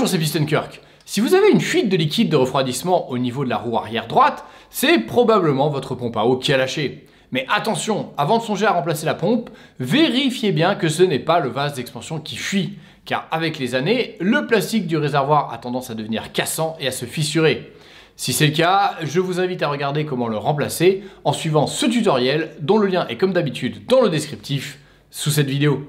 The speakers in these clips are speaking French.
Bonjour, c'est PistonKirk. Si vous avez une fuite de liquide de refroidissement au niveau de la roue arrière droite, c'est probablement votre pompe à eau qui a lâché. Mais attention, avant de songer à remplacer la pompe, vérifiez bien que ce n'est pas le vase d'expansion qui fuit, car avec les années, le plastique du réservoir a tendance à devenir cassant et à se fissurer. Si c'est le cas, je vous invite à regarder comment le remplacer en suivant ce tutoriel dont le lien est comme d'habitude dans le descriptif sous cette vidéo.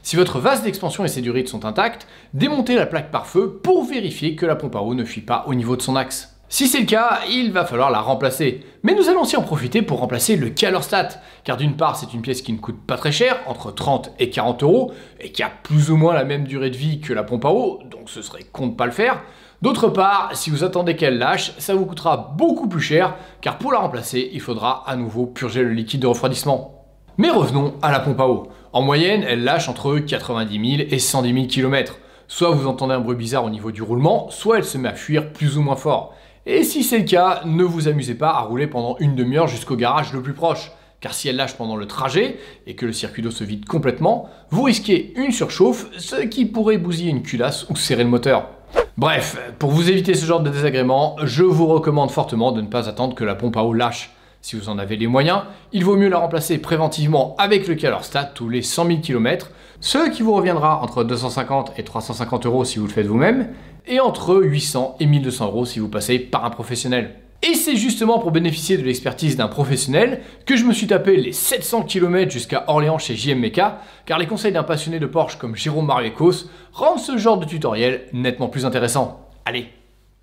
Si votre vase d'expansion et ses durites sont intacts, démontez la plaque pare-feu pour vérifier que la pompe à eau ne fuit pas au niveau de son axe. Si c'est le cas, il va falloir la remplacer. Mais nous allons aussi en profiter pour remplacer le calorstat, car d'une part c'est une pièce qui ne coûte pas très cher, entre 30 et 40 euros, et qui a plus ou moins la même durée de vie que la pompe à eau, donc ce serait con de pas le faire. D'autre part, si vous attendez qu'elle lâche, ça vous coûtera beaucoup plus cher, car pour la remplacer, il faudra à nouveau purger le liquide de refroidissement. Mais revenons à la pompe à eau. En moyenne, elle lâche entre 90 000 et 110 000 km. Soit vous entendez un bruit bizarre au niveau du roulement, soit elle se met à fuir plus ou moins fort. Et si c'est le cas, ne vous amusez pas à rouler pendant une demi-heure jusqu'au garage le plus proche. Car si elle lâche pendant le trajet, et que le circuit d'eau se vide complètement, vous risquez une surchauffe, ce qui pourrait bousiller une culasse ou serrer le moteur. Bref, pour vous éviter ce genre de désagréments, je vous recommande fortement de ne pas attendre que la pompe à eau lâche. Si vous en avez les moyens, il vaut mieux la remplacer préventivement avec le calorstat tous les 100 000 km, ce qui vous reviendra entre 250 et 350 euros si vous le faites vous-même, et entre 800 et 1200 euros si vous passez par un professionnel. Et c'est justement pour bénéficier de l'expertise d'un professionnel que je me suis tapé les 700 km jusqu'à Orléans chez JM Meca, car les conseils d'un passionné de Porsche comme Jérôme Mariekos rendent ce genre de tutoriel nettement plus intéressant. Allez,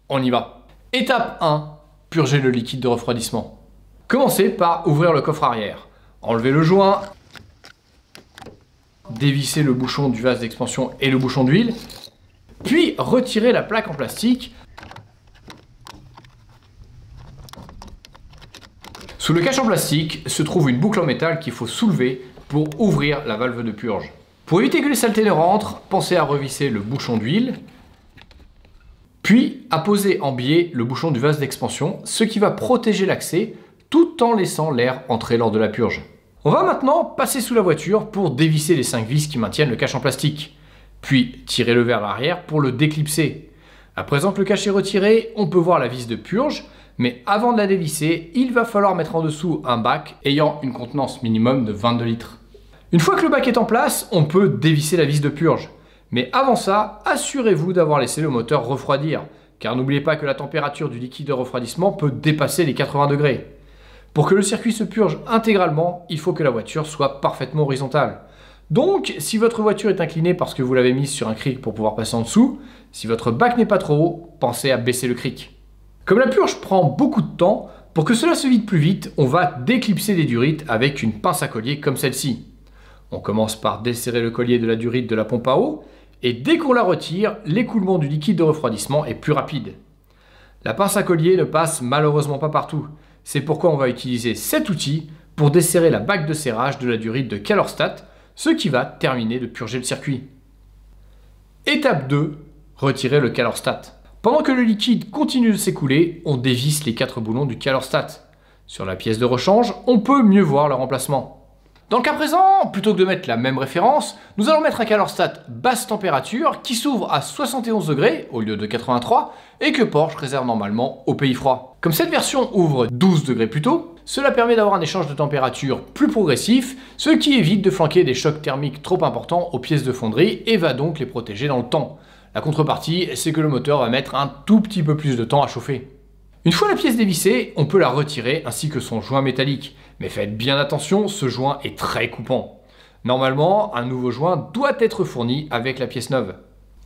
on y va. Étape 1, purger le liquide de refroidissement. Commencez par ouvrir le coffre arrière. Enlevez le joint, dévissez le bouchon du vase d'expansion et le bouchon d'huile, puis retirez la plaque en plastique. Sous le cache en plastique se trouve une boucle en métal qu'il faut soulever pour ouvrir la valve de purge. Pour éviter que les saletés ne rentrent, pensez à revisser le bouchon d'huile, puis à poser en biais le bouchon du vase d'expansion, ce qui va protéger l'accès tout en laissant l'air entrer lors de la purge. On va maintenant passer sous la voiture pour dévisser les 5 vis qui maintiennent le cache en plastique, puis tirer-le vers l'arrière pour le déclipser. À présent que le cache est retiré, on peut voir la vis de purge, mais avant de la dévisser, il va falloir mettre en dessous un bac ayant une contenance minimum de 22 litres. Une fois que le bac est en place, on peut dévisser la vis de purge. Mais avant ça, assurez-vous d'avoir laissé le moteur refroidir, car n'oubliez pas que la température du liquide de refroidissement peut dépasser les 80 degrés. Pour que le circuit se purge intégralement, il faut que la voiture soit parfaitement horizontale. Donc, si votre voiture est inclinée parce que vous l'avez mise sur un cric pour pouvoir passer en dessous, si votre bac n'est pas trop haut, pensez à baisser le cric. Comme la purge prend beaucoup de temps, pour que cela se vide plus vite, on va déclipser les durites avec une pince à collier comme celle-ci. On commence par desserrer le collier de la durite de la pompe à eau, et dès qu'on la retire, l'écoulement du liquide de refroidissement est plus rapide. La pince à collier ne passe malheureusement pas partout. C'est pourquoi on va utiliser cet outil pour desserrer la bague de serrage de la durite de calorstat, ce qui va terminer de purger le circuit. Étape 2, retirer le calorstat. Pendant que le liquide continue de s'écouler, on dévisse les 4 boulons du calorstat. Sur la pièce de rechange, on peut mieux voir le remplacement. Dans le cas présent, plutôt que de mettre la même référence, nous allons mettre un calorstat basse température qui s'ouvre à 71 degrés au lieu de 83 et que Porsche réserve normalement au pays froid. Comme cette version ouvre 12 degrés plus tôt, cela permet d'avoir un échange de température plus progressif, ce qui évite de flanquer des chocs thermiques trop importants aux pièces de fonderie et va donc les protéger dans le temps. La contrepartie, c'est que le moteur va mettre un tout petit peu plus de temps à chauffer. Une fois la pièce dévissée, on peut la retirer ainsi que son joint métallique. Mais faites bien attention, ce joint est très coupant. Normalement, un nouveau joint doit être fourni avec la pièce neuve.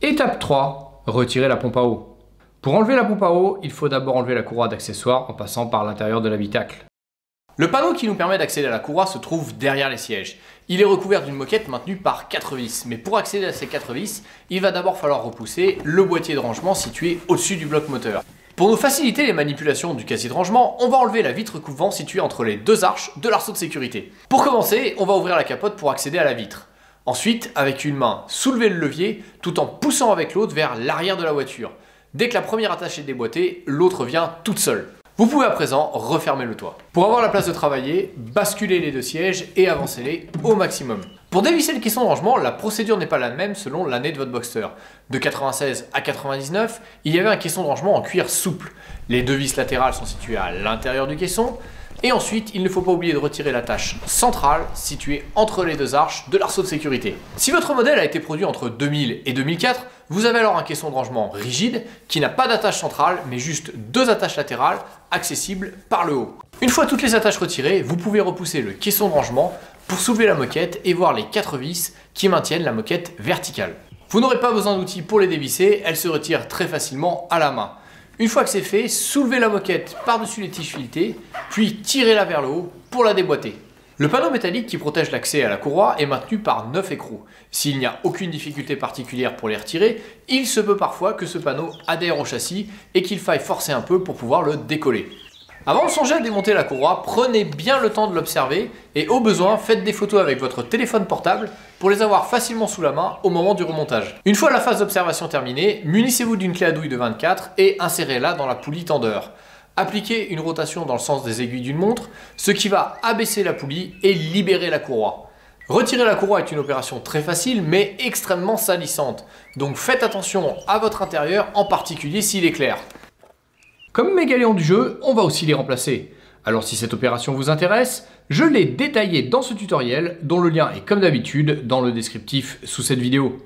Étape 3, retirer la pompe à eau. Pour enlever la pompe à eau, il faut d'abord enlever la courroie d'accessoires en passant par l'intérieur de l'habitacle. Le panneau qui nous permet d'accéder à la courroie se trouve derrière les sièges. Il est recouvert d'une moquette maintenue par 4 vis. Mais pour accéder à ces 4 vis, il va d'abord falloir repousser le boîtier de rangement situé au-dessus du bloc moteur. Pour nous faciliter les manipulations du casier de rangement, on va enlever la vitre coupe-vent située entre les deux arches de l'arceau de sécurité. Pour commencer, on va ouvrir la capote pour accéder à la vitre. Ensuite, avec une main, soulevez le levier tout en poussant avec l'autre vers l'arrière de la voiture. Dès que la première attache est déboîtée, l'autre vient toute seule. Vous pouvez à présent refermer le toit. Pour avoir la place de travailler, basculez les deux sièges et avancez-les au maximum. Pour dévisser le caisson de rangement, la procédure n'est pas la même selon l'année de votre Boxster. De 96 à 99, il y avait un caisson de rangement en cuir souple. Les deux vis latérales sont situées à l'intérieur du caisson. Et ensuite, il ne faut pas oublier de retirer l'attache centrale située entre les deux arches de l'arceau de sécurité. Si votre modèle a été produit entre 2000 et 2004, vous avez alors un caisson de rangement rigide qui n'a pas d'attache centrale mais juste deux attaches latérales accessibles par le haut. Une fois toutes les attaches retirées, vous pouvez repousser le caisson de rangement pour soulever la moquette et voir les 4 vis qui maintiennent la moquette verticale. Vous n'aurez pas besoin d'outils pour les dévisser, elles se retirent très facilement à la main. Une fois que c'est fait, soulevez la moquette par-dessus les tiges filetées, puis tirez-la vers le haut pour la déboîter. Le panneau métallique qui protège l'accès à la courroie est maintenu par 9 écrous. S'il n'y a aucune difficulté particulière pour les retirer, il se peut parfois que ce panneau adhère au châssis et qu'il faille forcer un peu pour pouvoir le décoller. Avant de songer à démonter la courroie, prenez bien le temps de l'observer et au besoin, faites des photos avec votre téléphone portable pour les avoir facilement sous la main au moment du remontage. Une fois la phase d'observation terminée, munissez-vous d'une clé à douille de 24 et insérez-la dans la poulie tendeur. Appliquez une rotation dans le sens des aiguilles d'une montre, ce qui va abaisser la poulie et libérer la courroie. Retirer la courroie est une opération très facile mais extrêmement salissante, donc faites attention à votre intérieur, en particulier s'il est clair. Comme mes galéons du jeu, on va aussi les remplacer. Alors si cette opération vous intéresse, je l'ai détaillé dans ce tutoriel dont le lien est comme d'habitude dans le descriptif sous cette vidéo.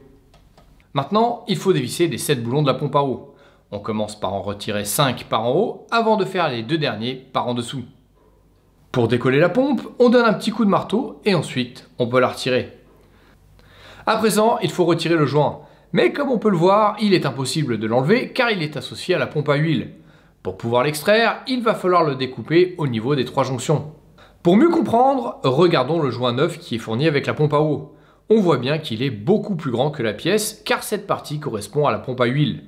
Maintenant, il faut dévisser les 7 boulons de la pompe à eau. On commence par en retirer 5 par en haut avant de faire les 2 derniers par en dessous. Pour décoller la pompe, on donne un petit coup de marteau et ensuite on peut la retirer. À présent, il faut retirer le joint. Mais comme on peut le voir, il est impossible de l'enlever car il est associé à la pompe à huile. Pour pouvoir l'extraire, il va falloir le découper au niveau des 3 jonctions. Pour mieux comprendre, regardons le joint neuf qui est fourni avec la pompe à eau. On voit bien qu'il est beaucoup plus grand que la pièce car cette partie correspond à la pompe à huile.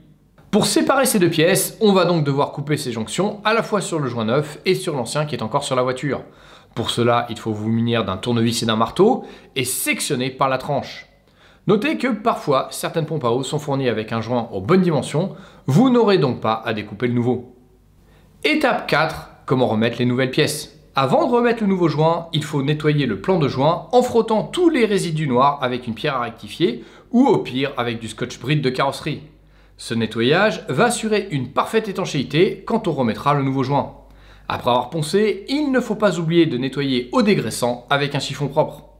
Pour séparer ces deux pièces, on va donc devoir couper ces jonctions à la fois sur le joint neuf et sur l'ancien qui est encore sur la voiture. Pour cela, il faut vous munir d'un tournevis et d'un marteau et sectionner par la tranche. Notez que parfois, certaines pompes à eau sont fournies avec un joint aux bonnes dimensions, vous n'aurez donc pas à découper le nouveau. Étape 4, comment remettre les nouvelles pièces. Avant de remettre le nouveau joint, il faut nettoyer le plan de joint en frottant tous les résidus noirs avec une pierre à rectifier ou au pire avec du scotch-brite de carrosserie. Ce nettoyage va assurer une parfaite étanchéité quand on remettra le nouveau joint. Après avoir poncé, il ne faut pas oublier de nettoyer au dégraissant avec un chiffon propre.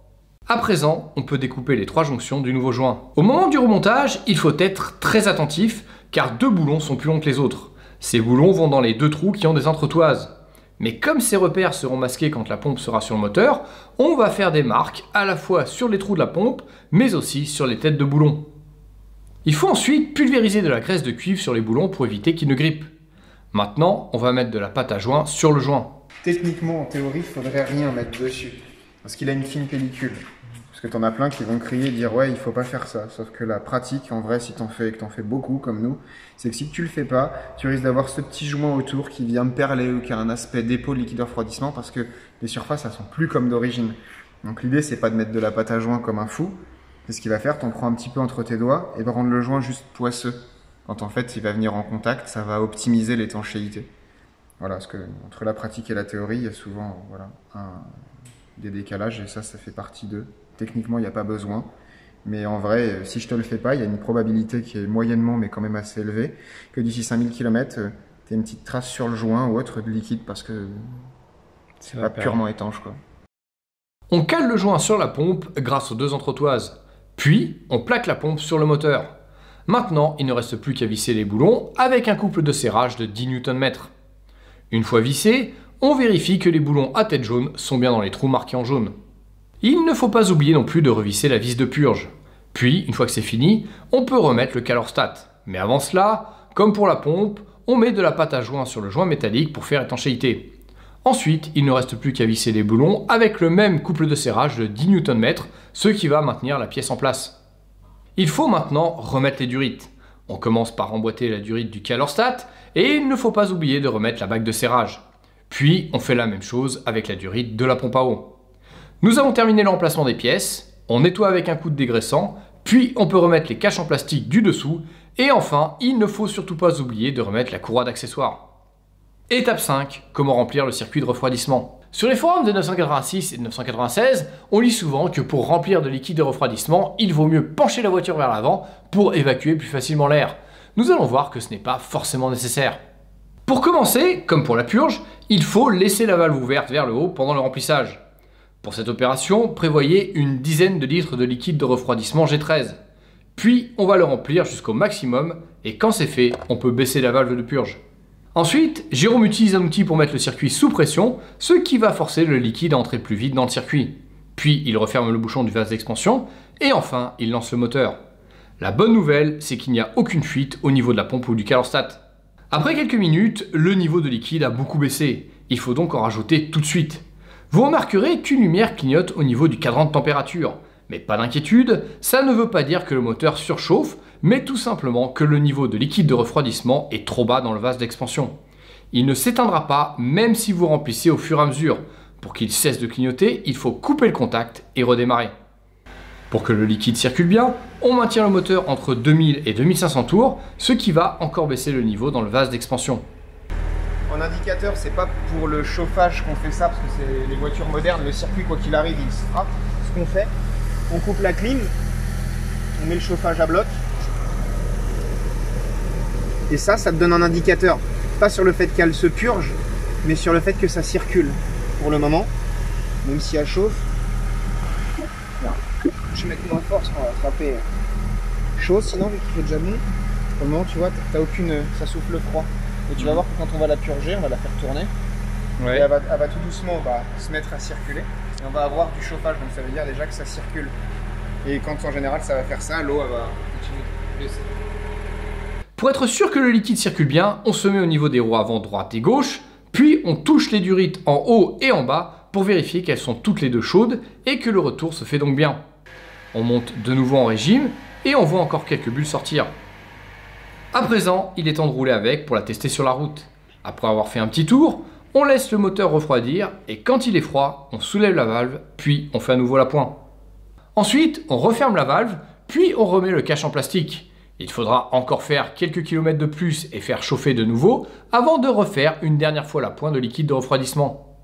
À présent, on peut découper les 3 jonctions du nouveau joint. Au moment du remontage, il faut être très attentif car 2 boulons sont plus longs que les autres. Ces boulons vont dans les 2 trous qui ont des entretoises. Mais comme ces repères seront masqués quand la pompe sera sur le moteur, on va faire des marques à la fois sur les trous de la pompe, mais aussi sur les têtes de boulons. Il faut ensuite pulvériser de la graisse de cuivre sur les boulons pour éviter qu'ils ne grippent. Maintenant, on va mettre de la pâte à joint sur le joint. Techniquement, en théorie, il ne faudrait rien mettre dessus, parce qu'il a une fine pellicule. Parce que t'en as plein qui vont crier et dire ouais, il faut pas faire ça. Sauf que la pratique, en vrai, si t'en fais et que t'en fais beaucoup comme nous, c'est que si tu le fais pas, tu risques d'avoir ce petit joint autour qui vient de perler ou qui a un aspect dépôt liquide refroidissement parce que les surfaces, elles sont plus comme d'origine. Donc l'idée, c'est pas de mettre de la pâte à joint comme un fou. C'est ce qu'il va faire, t'en prends un petit peu entre tes doigts et de rendre le joint juste poisseux. Quand en fait, il va venir en contact, ça va optimiser l'étanchéité. Voilà, parce que entre la pratique et la théorie, il y a souvent voilà, des décalages et ça fait partie d'eux. Techniquement, il n'y a pas besoin. Mais en vrai, si je te le fais pas, il y a une probabilité qui est moyennement, mais quand même assez élevée, que d'ici 5000 km, tu aies une petite trace sur le joint ou autre de liquide parce que c'est pas purement étanche, quoi. On cale le joint sur la pompe grâce aux 2 entretoises. Puis, on plaque la pompe sur le moteur. Maintenant, il ne reste plus qu'à visser les boulons avec un couple de serrage de 10 Nm. Une fois vissés, on vérifie que les boulons à tête jaune sont bien dans les trous marqués en jaune. Il ne faut pas oublier non plus de revisser la vis de purge. Puis, une fois que c'est fini, on peut remettre le calorstat. Mais avant cela, comme pour la pompe, on met de la pâte à joint sur le joint métallique pour faire étanchéité. Ensuite, il ne reste plus qu'à visser les boulons avec le même couple de serrage de 10 Nm, ce qui va maintenir la pièce en place. Il faut maintenant remettre les durites. On commence par emboîter la durite du calorstat et il ne faut pas oublier de remettre la bague de serrage. Puis, on fait la même chose avec la durite de la pompe à eau. Nous avons terminé le remplacement des pièces, on nettoie avec un coup de dégraissant, puis on peut remettre les caches en plastique du dessous, et enfin, il ne faut surtout pas oublier de remettre la courroie d'accessoires. Étape 5, comment remplir le circuit de refroidissement. Sur les forums de 986 et de 996, on lit souvent que pour remplir de liquide de refroidissement, il vaut mieux pencher la voiture vers l'avant pour évacuer plus facilement l'air. Nous allons voir que ce n'est pas forcément nécessaire. Pour commencer, comme pour la purge, il faut laisser la valve ouverte vers le haut pendant le remplissage. Pour cette opération, prévoyez une dizaine de litres de liquide de refroidissement G13. Puis, on va le remplir jusqu'au maximum et quand c'est fait, on peut baisser la valve de purge. Ensuite, Jérôme utilise un outil pour mettre le circuit sous pression, ce qui va forcer le liquide à entrer plus vite dans le circuit. Puis, il referme le bouchon du vase d'expansion et enfin, il lance le moteur. La bonne nouvelle, c'est qu'il n'y a aucune fuite au niveau de la pompe ou du calorstat. Après quelques minutes, le niveau de liquide a beaucoup baissé. Il faut donc en rajouter tout de suite. Vous remarquerez qu'une lumière clignote au niveau du cadran de température. Mais pas d'inquiétude, ça ne veut pas dire que le moteur surchauffe, mais tout simplement que le niveau de liquide de refroidissement est trop bas dans le vase d'expansion. Il ne s'éteindra pas même si vous remplissez au fur et à mesure. Pour qu'il cesse de clignoter, il faut couper le contact et redémarrer. Pour que le liquide circule bien, on maintient le moteur entre 2000 et 2500 tours, ce qui va encore baisser le niveau dans le vase d'expansion. En indicateur, c'est pas pour le chauffage qu'on fait ça, parce que c'est les voitures modernes, le circuit quoi qu'il arrive, il se frappe. Ce qu'on fait, on coupe la clim, on met le chauffage à bloc, et ça te donne un indicateur. Pas sur le fait qu'elle se purge, mais sur le fait que ça circule. Pour le moment, même si elle chauffe, je vais mettre moins force, on va frapper chaud, sinon vu qu'il fait déjà bon, pour le moment tu vois, t'as aucune, ça souffle froid. Et tu vas voir que quand on va la purger, on va la faire tourner, et elle va tout doucement se mettre à circuler, et on va avoir du chauffage, donc ça veut dire déjà que ça circule. Et quand en général ça va faire ça, l'eau elle va continuer de baisser. Pour être sûr que le liquide circule bien, on se met au niveau des roues avant droite et gauche, puis on touche les durites en haut et en bas pour vérifier qu'elles sont toutes les deux chaudes et que le retour se fait donc bien. On monte de nouveau en régime et on voit encore quelques bulles sortir. À présent, il est temps de rouler avec pour la tester sur la route. Après avoir fait un petit tour, on laisse le moteur refroidir et quand il est froid, on soulève la valve, puis on fait à nouveau la pointe. Ensuite, on referme la valve, puis on remet le cache en plastique. Il faudra encore faire quelques kilomètres de plus et faire chauffer de nouveau avant de refaire une dernière fois la pointe de liquide de refroidissement.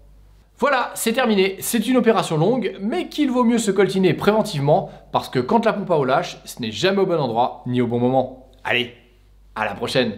Voilà, c'est terminé. C'est une opération longue, mais qu'il vaut mieux se coltiner préventivement parce que quand la pompe à eau lâche, ce n'est jamais au bon endroit ni au bon moment. Allez, à la prochaine!